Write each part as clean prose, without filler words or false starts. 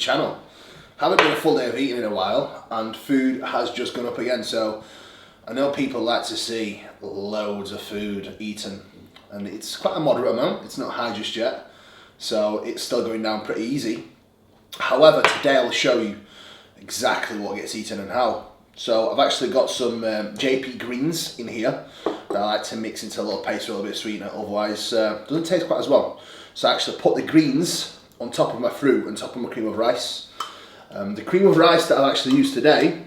channel. Haven't done a full day of eating in a while, and food has just gone up again. So I know people like to see loads of food eaten, and it's quite a moderate amount. It's not high just yet, so it's still going down pretty easy. However, today I'll show you exactly what gets eaten and how. So I've actually got some JP greens in here that I like to mix into a little paste with a little bit of sweetener, otherwise it doesn't taste quite as well. So I actually put the greens on top of my fruit and top of my cream of rice. The cream of rice that I've actually used today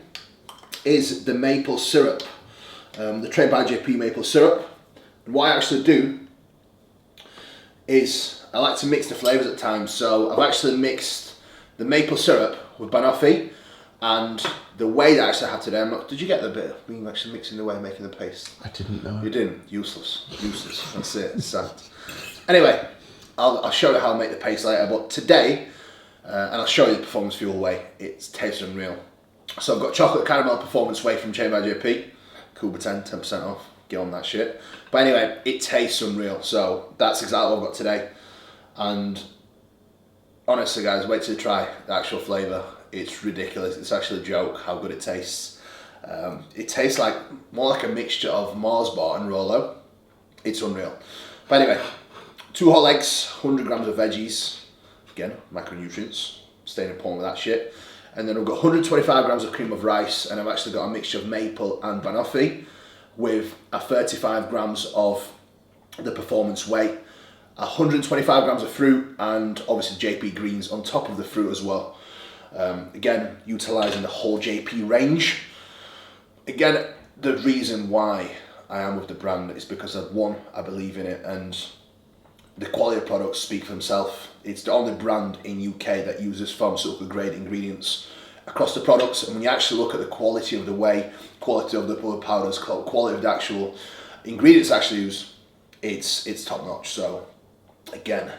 is the maple syrup, the Tbjp maple syrup. And what I actually do is I like to mix the flavours at times. So I've actually mixed the maple syrup with banoffee, and the whey that I actually had today, did you get the bit of me actually mixing the whey, making the paste? I didn't know. You didn't? Useless. Useless. That's it. It's sad. Anyway, I'll show you how I make the paste later, but today, and I'll show you the Performance Fuel whey, it tastes unreal. So I've got chocolate caramel performance whey from Tbjp, cool 10% off, get on that shit. But anyway, it tastes unreal, so that's exactly what I've got today. And honestly guys, wait till you try the actual flavour. It's ridiculous, it's actually a joke how good it tastes. It tastes like more like a mixture of Mars bar and Rolo. It's unreal. But anyway, 2 whole eggs, 100 grams of veggies, again, macronutrients, staying in point with that shit. And then I've got 125 grams of cream of rice, and I've actually got a mixture of maple and banoffee with a 35 grams of the performance whey, 125 grams of fruit, and obviously JP greens on top of the fruit as well. Again, utilising the whole JP range. Again, the reason why I am with the brand is because one, I believe in it, and the quality of products speak for themselves. It's the only brand in UK that uses pharmaceutical grade ingredients across the products, and when you actually look at the quality of the whey, quality of the blood powders, quality of the actual ingredients actually used, it's top notch. So again,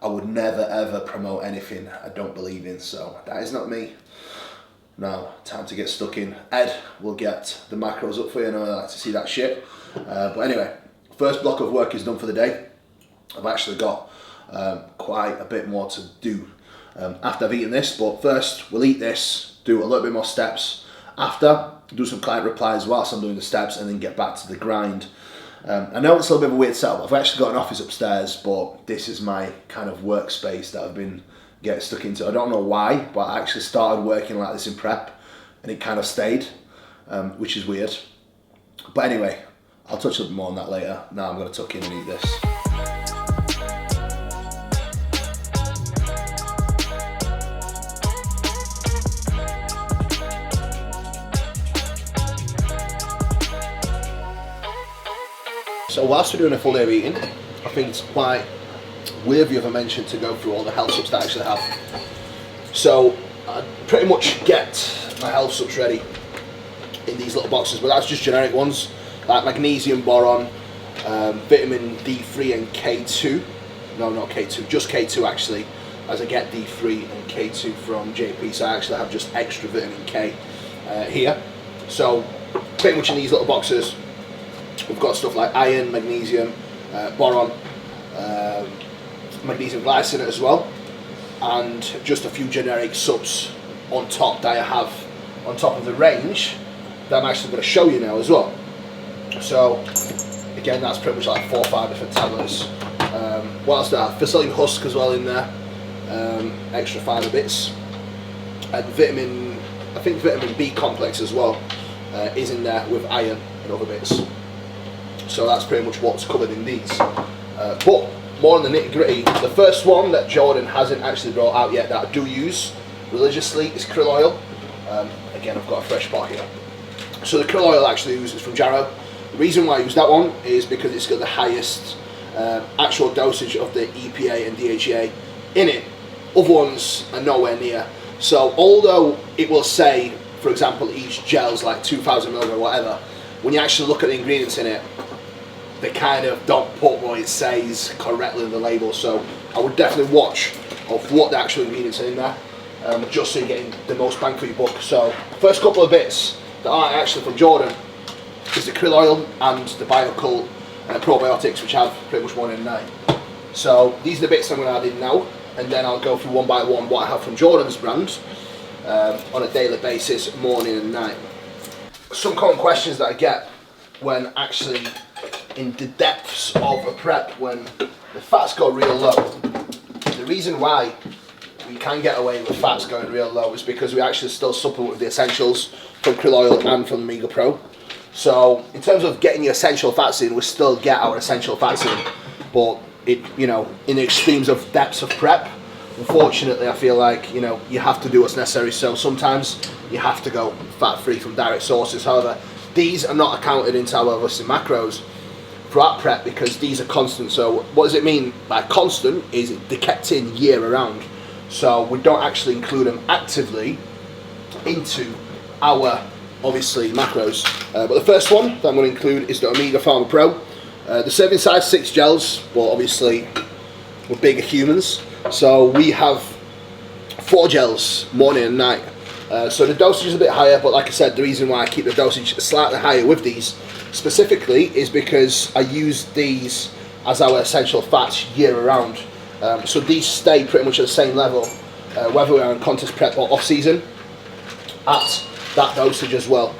I would never ever promote anything I don't believe in, so that is not me. Now, time to get stuck in. Ed will get the macros up for you, I know I like to see that shit. But anyway, first block of work is done for the day. I've actually got quite a bit more to do after I've eaten this, but first we'll eat this, do a little bit more steps after, do some client replies whilst I'm doing the steps, and then get back to the grind. I know it's a little bit of a weird setup. I've actually got an office upstairs, but this is my kind of workspace that I've been getting stuck into. I don't know why, but I actually started working like this in prep and it kind of stayed, which is weird. But anyway, I'll touch a bit more on that later. Now I'm going to tuck in and eat this. So whilst we're doing a full day of eating, I think it's quite worthy of a mention to go through all the health subs that I actually have. So I pretty much get my health subs ready in these little boxes, but that's just generic ones, like magnesium, boron, vitamin D3 and K2. No, not K2, just K2 actually, as I get D3 and K2 from JP, so I actually have just extra vitamin K here. So pretty much in these little boxes, we've got stuff like iron, magnesium, boron, magnesium glycinate as well, and just a few generic subs on top that I have on top of the range that I'm actually going to show you now as well. So again, that's pretty much like 4 or 5 different tablets. What else do I have? Facility husk as well in there, extra fibre bits, and I think vitamin B complex as well is in there with iron and other bits. So that's pretty much what's covered in these. But more on the nitty gritty, the first one that Jordan hasn't actually brought out yet that I do use religiously is krill oil. Again, I've got a fresh pot here. So the krill oil I actually use is from Jarrow. The reason why I use that one is because it's got the highest actual dosage of the EPA and DHEA in it. Other ones are nowhere near. So although it will say, for example, each gel's like 2,000 mg or whatever, when you actually look at the ingredients in it, they kind of don't put what it says correctly on the label. So I would definitely watch of what the actual ingredients are in there, just so you're getting the most bang for your buck. So first couple of bits that are actually from Jordan is the krill oil and the Biokult probiotics, which have pretty much 1 in 9. So these are the bits I'm going to add in now. and then I'll go through one by one what I have from Jordan's brand on a daily basis, morning and night. Some common questions that I get when actually in the depths of a prep, when the fats go real low. The reason why we can get away with fats going real low is because we actually still supplement with the essentials from krill oil and from Omega Pro. So in terms of getting your essential fats in, we still get our essential fats in, but in the extremes of depths of prep, unfortunately I feel like you have to do what's necessary. So sometimes you have to go fat free from direct sources. However, these are not accounted into our listed macros throughout prep because these are constant. So what does it mean by constant? Is they're kept in year around. So we don't actually include them actively into our obviously macros. But the first one that I'm going to include is the Omega Pharma Pro. The serving size 6 gels, but obviously we're bigger humans. So we have 4 gels morning and night. So the dosage is a bit higher, but like I said, the reason why I keep the dosage slightly higher with these specifically is because I use these as our essential fats year round. So these stay pretty much at the same level, whether we're in contest prep or off season, at that dosage as well.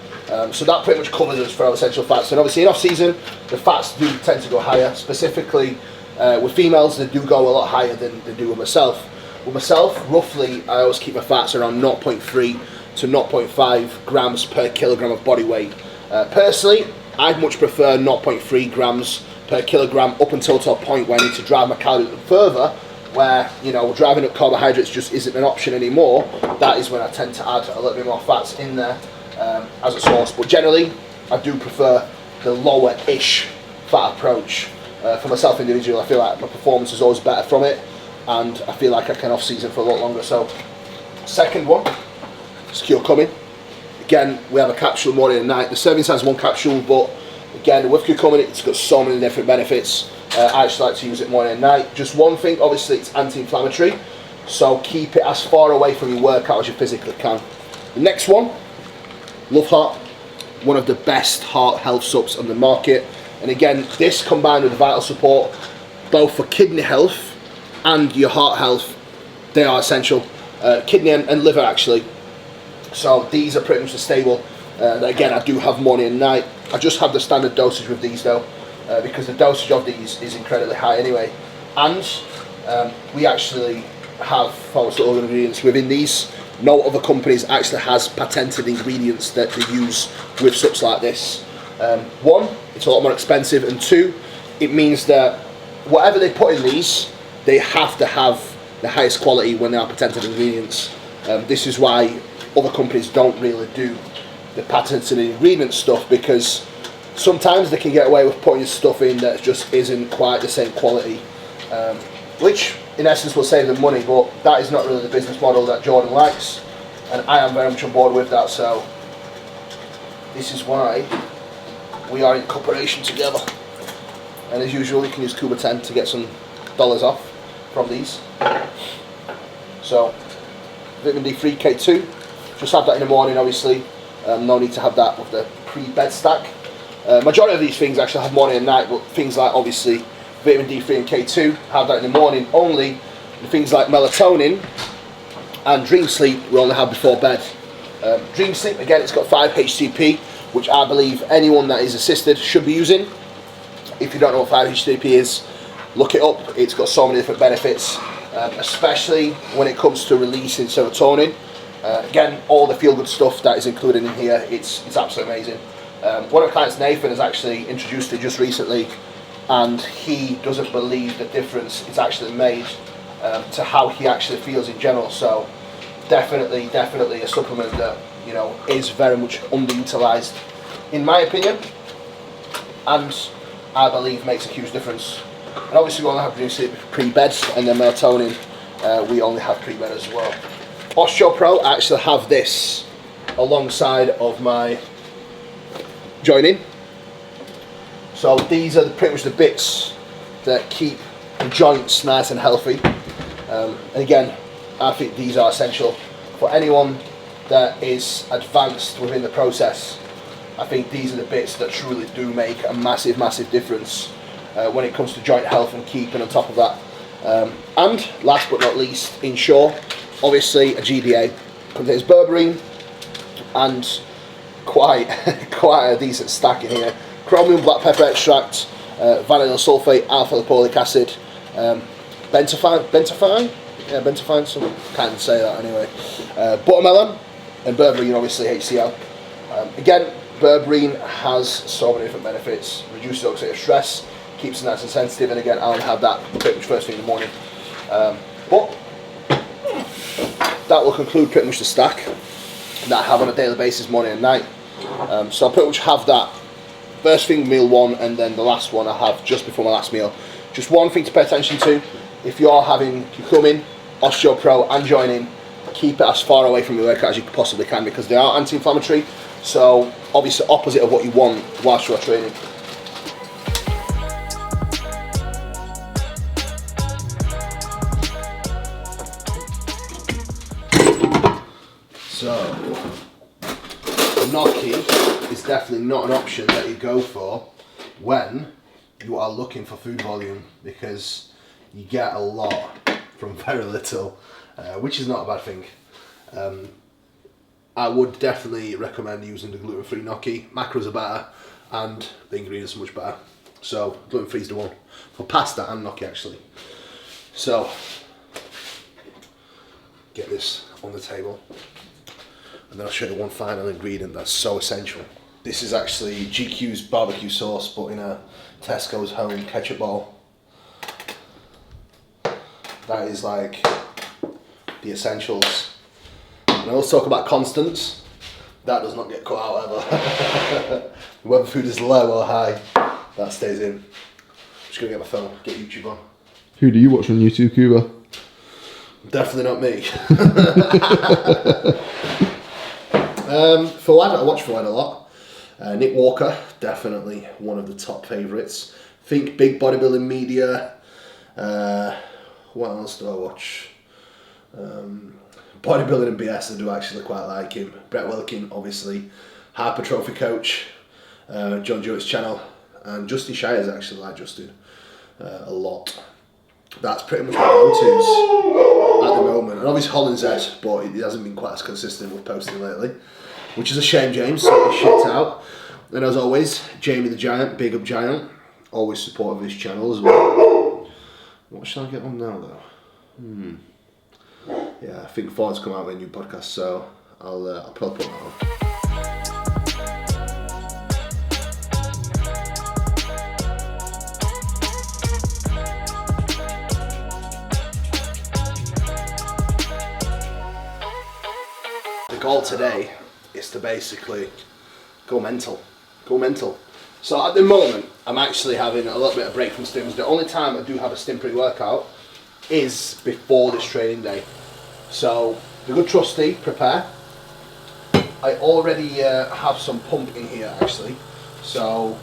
So that pretty much covers us for our essential fats. And obviously in off season, the fats do tend to go higher. Specifically with females, they do go a lot higher than they do with myself. With myself, roughly, I always keep my fats around 0.3 to 0.5 grams per kilogram of body weight. Personally, I'd much prefer 0.3 grams per kilogram up until to a point where I need to drive my calories further, where driving up carbohydrates just isn't an option anymore. That is when I tend to add a little bit more fats in there as a source. But generally, I do prefer the lower-ish fat approach. For myself individually, I feel like my performance is always better from it, and I feel like I can off-season for a lot longer. So, second one, Secure Coming. Again, we have a capsule morning and night. The serving size is 1 capsule, but again, with curcumin, it's got so many different benefits. I actually like to use it morning and night. Just one thing, obviously, it's anti-inflammatory, so keep it as far away from your workout as you physically can. The next one, Love Heart, one of the best heart health subs on the market. And again, this combined with vital support, both for kidney health and your heart health, they are essential. Kidney and liver actually. So these are pretty much the stable. Again, I do have morning and night. I just have the standard dosage with these though, because the dosage of these is incredibly high anyway. And we actually have pharmaceutical ingredients within these. No other companies actually has patented ingredients that they use with subs like this. One, it's a lot more expensive, and two, it means that whatever they put in these, they have to have the highest quality when they are patented ingredients. This is why other companies don't really do the patented ingredient stuff, because sometimes they can get away with putting stuff in that just isn't quite the same quality, which in essence will save them money, but that is not really the business model that Jordan likes, and I am very much on board with that. So this is why we are in cooperation together, and as usual you can use Cuba 10 to get some dollars off from these. So vitamin D3 K2, just have that in the morning obviously. No need to have that with the pre-bed stack. Majority of these things actually have morning and night, but things like obviously vitamin D3 and K2 have that in the morning only. And things like melatonin and dream sleep we only have before bed. Dream sleep, again, it's got 5-HTP, which I believe anyone that is assisted should be using. If you don't know what 5-HTP is, look it up. It's got so many different benefits, especially when it comes to releasing serotonin. Again, all the feel-good stuff that is included in here, it's absolutely amazing. One of my clients, Nathan, has actually introduced it just recently, and he doesn't believe the difference it's actually made to how he actually feels in general. So definitely a supplement that is very much underutilized in my opinion, and I believe makes a huge difference. And obviously we only have dream sleep pre-bed, and then melatonin we only have pre-bed as well. Osteo Pro, I actually have this alongside of my joining. So these are pretty much the bits that keep the joints nice and healthy. And again, I think these are essential for anyone that is advanced within the process. I think these are the bits that truly do make a massive difference when it comes to joint health and keeping on top of that. And last but not least, ensure, obviously, a GDA contains berberine and quite a decent stack in here. Chromium black pepper extract, vanillin sulfate, alpha lipoic acid, bentafine, some can't say that anyway. Buttermelon and berberine, obviously HCl. Again, berberine has so many different benefits. Reduces oxidative stress, keeps it nice and sensitive, and again, I'll have that pretty much first thing in the morning. But that will conclude pretty much the stack that I have on a daily basis, morning and night. So I pretty much have that first thing, meal one, and then the last one I have just before my last meal. Just one thing to pay attention to: if you're coming OsteoPro and joining, keep it as far away from your workout as you possibly can, because they are anti-inflammatory. So obviously opposite of what you want whilst you're training. So gnocchi is definitely not an option that you go for when you are looking for food volume, because you get a lot from very little, which is not a bad thing. I would definitely recommend using the gluten-free gnocchi. Macros are better and the ingredients are much better. So gluten-free is the one for pasta and gnocchi actually. So get this on the table, and then I'll show you one final ingredient that's so essential. This is actually GQ's barbecue sauce, but in a Tesco's home ketchup bowl. That is like the essentials. And I also talk about constants. That does not get cut out ever. Whether food is low or high, that stays in. I'm just gonna get my phone, get YouTube on. Who do you watch on YouTube, Cuba? Definitely not me. Fawad, I watch Fawad a lot. Nick Walker, definitely one of the top favourites. Think big bodybuilding media. What else do I watch? Bodybuilding and BS, I do actually quite like him. Brett Wilkin, obviously. Hypertrophy coach. John Jewett's channel. And Justin Shires, actually like Justin a lot. That's pretty much my go-tos at the moment. And obviously Hollinshead, but he hasn't been quite as consistent with posting lately, which is a shame, James. Sort shit out. And as always, Jamie the Giant, big up Giant, always supportive of his channel as well. What shall I get on now though? Yeah, I think Ford's come out with a new podcast, so I'll probably put that on. The goal today is to basically go mental. So at the moment, I'm actually having a little bit of break from stims. The only time I do have a stim pre-workout is before this training day. So the good trusty, prepare. I already have some pump in here actually. So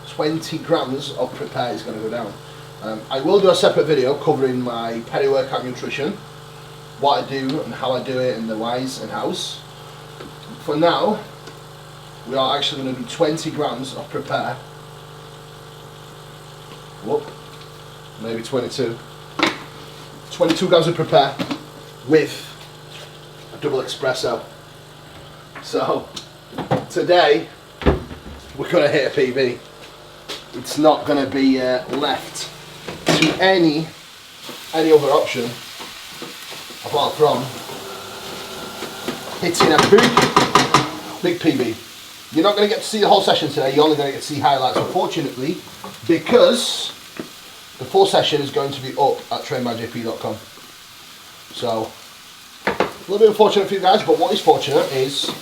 20 grams of prepare is going to go down. I will do a separate video covering my peri-workout nutrition, what I do and how I do it, and the whys and hows. For now, we are actually going to do 20 grams of prepare. Whoop, maybe 22. 22 grams of prepare with a double espresso. So today we're going to hit a PB. It's not going to be left to any other option apart from hitting a big PB. You're not going to get to see the whole session today, you're only going to get to see highlights, unfortunately, because the full session is going to be up at trainbydjp.com. So, a little bit unfortunate for you guys, but what is fortunate is you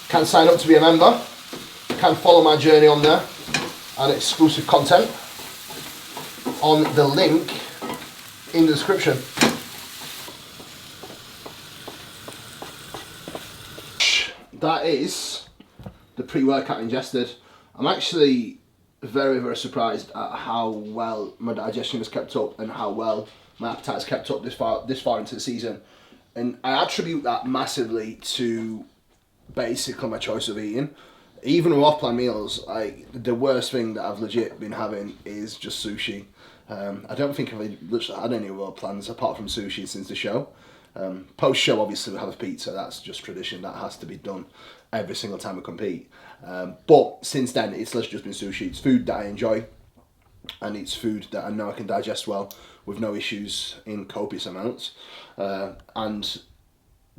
can sign up to be a member, you can follow my journey on there, and exclusive content on the link in the description. That is the pre-workout ingested. I'm actually very surprised at how well my digestion has kept up and how well my appetite has kept up this far into the season. And I attribute that massively to basically my choice of eating. Even with off-plan meals, like the worst thing that I've legit been having is just sushi. I don't think I've literally had any other plans apart from sushi since the show. Post show, obviously, we have a pizza. That's just tradition. That has to be done every single time we compete. But since then, it's literally just been sushi. It's food that I enjoy, and it's food that I know I can digest well with no issues in copious amounts. And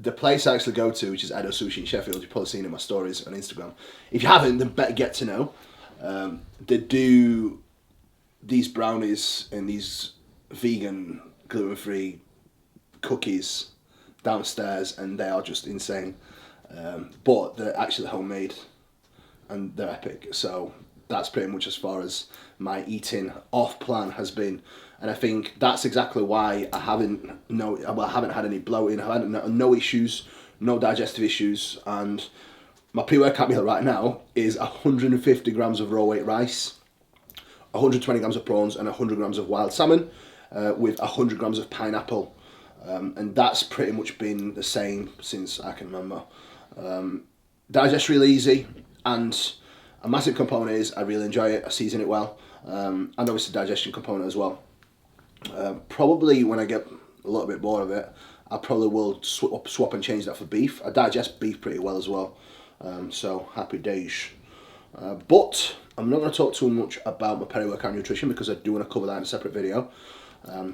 the place I actually go to, which is Edo Sushi in Sheffield, you've probably seen in my stories on Instagram. If you haven't, then better get to know. They do these brownies and these vegan, gluten-free cookies downstairs, and they are just insane. But they're actually homemade, and they're epic. So that's pretty much as far as my eating off plan has been. And I think that's exactly why I haven't had any bloating. I had no issues, no digestive issues, and my pre-workout meal right now is 150 grams of raw weight rice, 120 grams of prawns, and 100 grams of wild salmon, with 100 grams of pineapple. And that's pretty much been the same since I can remember. Digest really easy, and a massive component is I really enjoy it. I season it well, and obviously digestion component as well. Probably when I get a little bit bored of it, I probably will swap and change that for beef. I digest beef pretty well as well, so happy days. But I'm not going to talk too much about my peri-workout nutrition because I do want to cover that in a separate video.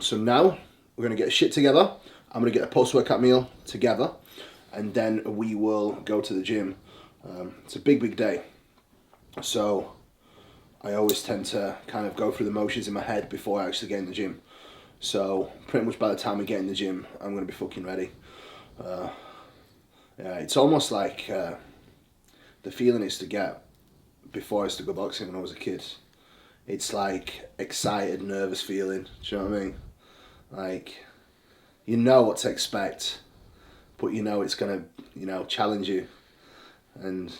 So now we're going to get shit together. I'm going to get a post-workout meal together, and then we will go to the gym. It's a big day, so I always tend to kind of go through the motions in my head before I actually get in the gym. So pretty much by the time we get in the gym, I'm going to be fucking ready. Yeah, it's almost like the feeling I used to get before I used to go boxing when I was a kid. It's like excited, nervous feeling. Do you know what I mean? Like, you know what to expect, but you know it's going to, challenge you. And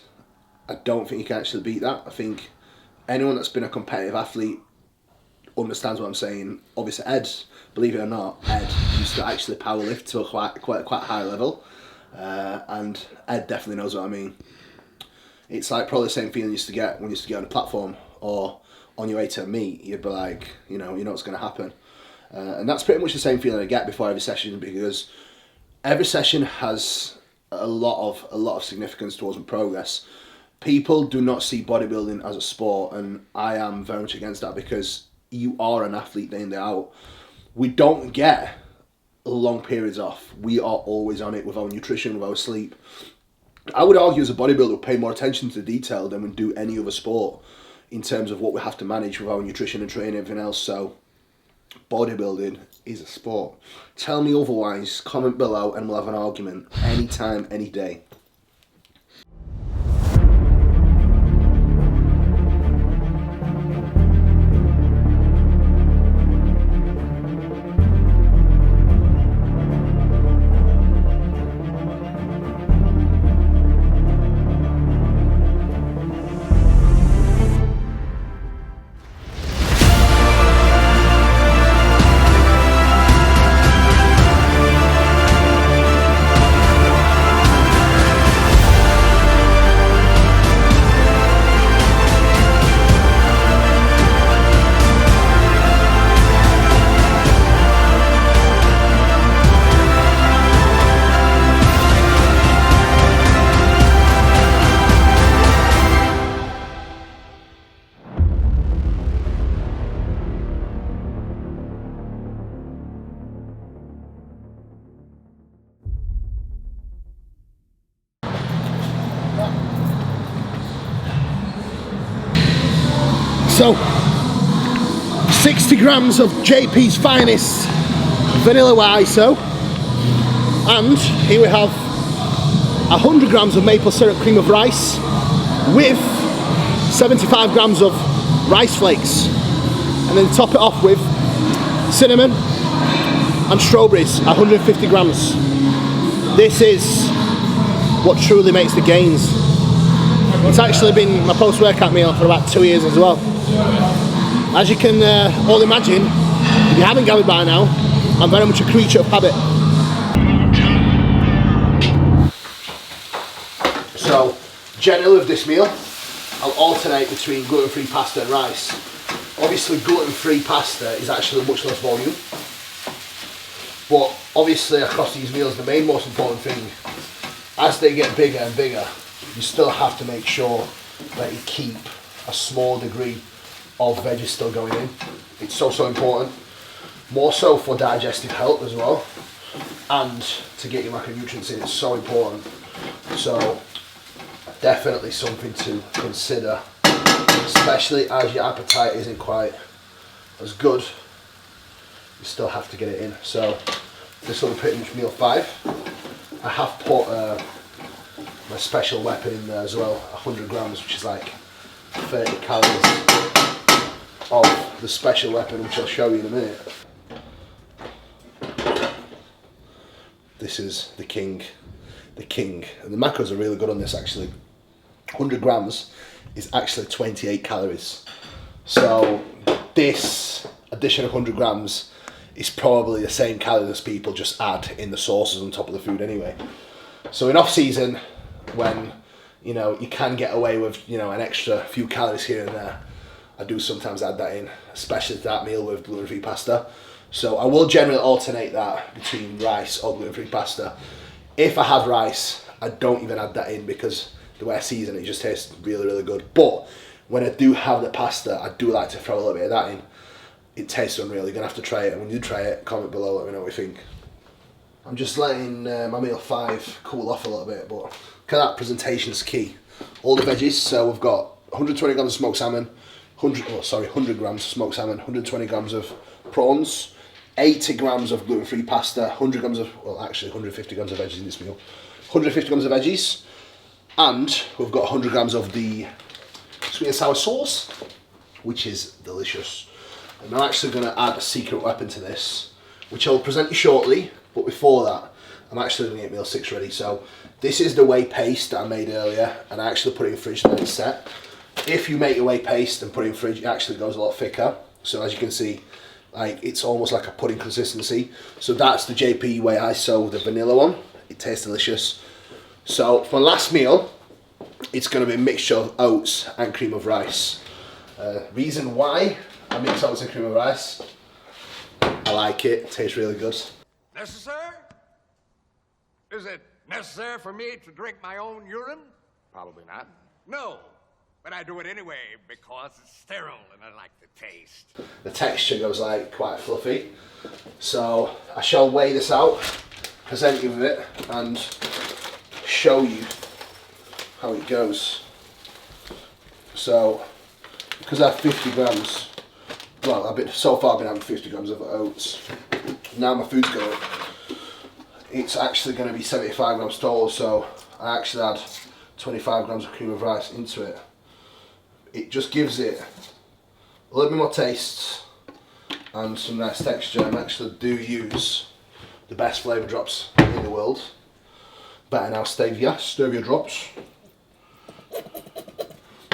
I don't think you can actually beat that. I think anyone that's been a competitive athlete understands what I'm saying. Obviously, Ed, believe it or not, Ed used to actually powerlift to a quite high level, and Ed definitely knows what I mean. It's like probably the same feeling you used to get when you used to get on a platform or on your way to a meet. You'd be like, you know what's going to happen, and that's pretty much the same feeling I get before every session, because every session has a lot of significance towards my progress. People do not see bodybuilding as a sport, and I am very much against that, because you are an athlete day in, day out. We don't get long periods off. We are always on it with our nutrition, with our sleep. I would argue as a bodybuilder we pay more attention to detail than we do any other sport in terms of what we have to manage with our nutrition and training and everything else. So bodybuilding is a sport. Tell me otherwise, comment below, and we'll have an argument anytime, any day. So, 60 grams of JP's finest vanilla ISO, and here we have 100 grams of maple syrup cream of rice with 75 grams of rice flakes, and then top it off with cinnamon and strawberries, 150 grams. This is what truly makes the gains. It's actually been my post-workout meal for about 2 years as well. As you can all imagine, if you haven't gathered by now, I'm very much a creature of habit. So, generally with this meal, I'll alternate between gluten-free pasta and rice, Obviously gluten-free pasta is actually much less volume, but obviously across these meals the most important thing, as they get bigger and bigger, you still have to make sure that you keep a small degree of veggies still going in. It's so important, more so for digestive health as well, and to get your macronutrients in. It's so important. So definitely something to consider, especially as your appetite isn't quite as good. You still have to get it in. So this will be pretty much meal 5. I have put my special weapon in there as well, 100 grams, which is like 30 calories of the special weapon, which I'll show you in a minute. This is the king, and the macros are really good on this actually. 100 grams is actually 28 calories. So this addition of 100 grams is probably the same calories as people just add in the sauces on top of the food anyway. So in off season, when you can get away with an extra few calories here and there, I do sometimes add that in, especially to that meal with gluten-free pasta. So I will generally alternate that between rice or gluten-free pasta. If I have rice, I don't even add that in because the way I season it just tastes really, really good. But when I do have the pasta, I do like to throw a little bit of that in. It tastes unreal. You're gonna have to try it, and when you try it, comment below, let me know what you think. I'm just letting my meal 5 cool off a little bit, but look at that, presentation's key. All the veggies, so we've got 120 grams of smoked salmon, 100 grams of smoked salmon, 120 grams of prawns, 80 grams of gluten-free pasta, 100 grams of, well actually 150 grams of veggies in this meal, 150 grams of veggies, and we've got 100 grams of the sweet and sour sauce, which is delicious. And I'm actually going to add a secret weapon to this, which I'll present you shortly, but before that, I'm actually going to get meal 6 ready. So this is the whey paste that I made earlier, and I actually put it in fridge to let it set. If you make your whey paste and put it in fridge, it actually goes a lot thicker. So as you can see, like it's almost like a pudding consistency. So that's the JP whey ISO, the vanilla one. It tastes delicious. So for last meal, it's going to be a mixture of oats and cream of rice. Reason why I mix oats and cream of rice, I like it, tastes really good. Necessary? Is it necessary for me to drink my own urine? Probably not. No, but I do it anyway because it's sterile and I like the taste. The texture goes like quite fluffy. So I shall weigh this out, present you with it, and show you how it goes. So, because I have 50 grams, well, so far I've been having 50 grams of oats. Now my food's going, it's actually going to be 75 grams total, so I actually add 25 grams of cream of rice into it. It just gives it a little bit more taste and some nice texture, and actually do use the best flavour drops in the world. Better now stevia drops.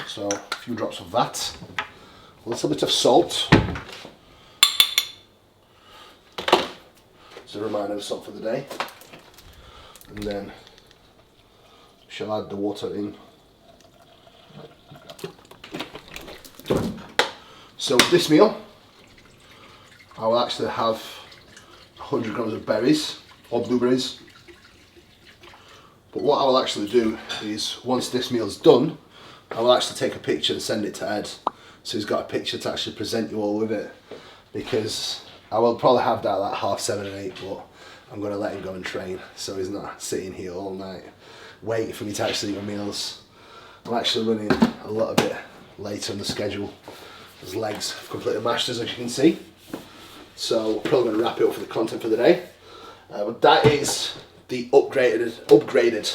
So a few drops of that, a little bit of salt. It's a reminder of salt for the day. And then shall add the water in. So with this meal, I will actually have 100 grams of berries or blueberries. But what I will actually do is, once this meal is done, I will actually take a picture and send it to Ed, so he's got a picture to actually present you all with it, because I will probably have that at like 7:30 and 8, but I'm going to let him go and train, so he's not sitting here all night waiting for me to actually eat my meals. I'm actually running a little bit later on the schedule. His legs have completely mashed, as you can see. So we're probably going to wrap it up for the content for the day. But that is the upgraded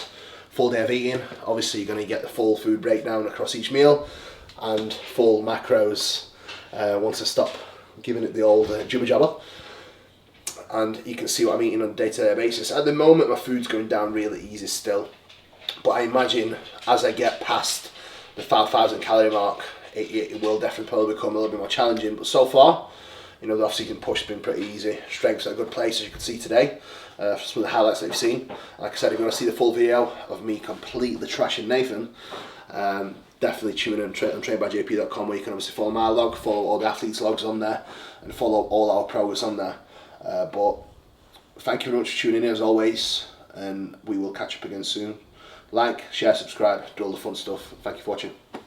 full day of eating. Obviously you're going to get the full food breakdown across each meal and full macros once I stop giving it the old jibber jabber. And you can see what I'm eating on a day-to-day basis. At the moment my food's going down really easy still, but I imagine as I get past the 5,000 calorie mark, it will definitely probably become a little bit more challenging. But so far, you know, the off-season push has been pretty easy. Strength's at a good place, as you can see today. Some of the highlights that you've seen. Like I said, if you want to see the full video of me completely trashing Nathan, definitely tune in on Tbjp.com, where you can obviously follow my log, follow all the athletes' logs on there, and follow all our progress on there. But thank you very much for tuning in as always, and we will catch up again soon. Like, share, subscribe, do all the fun stuff. Thank you for watching.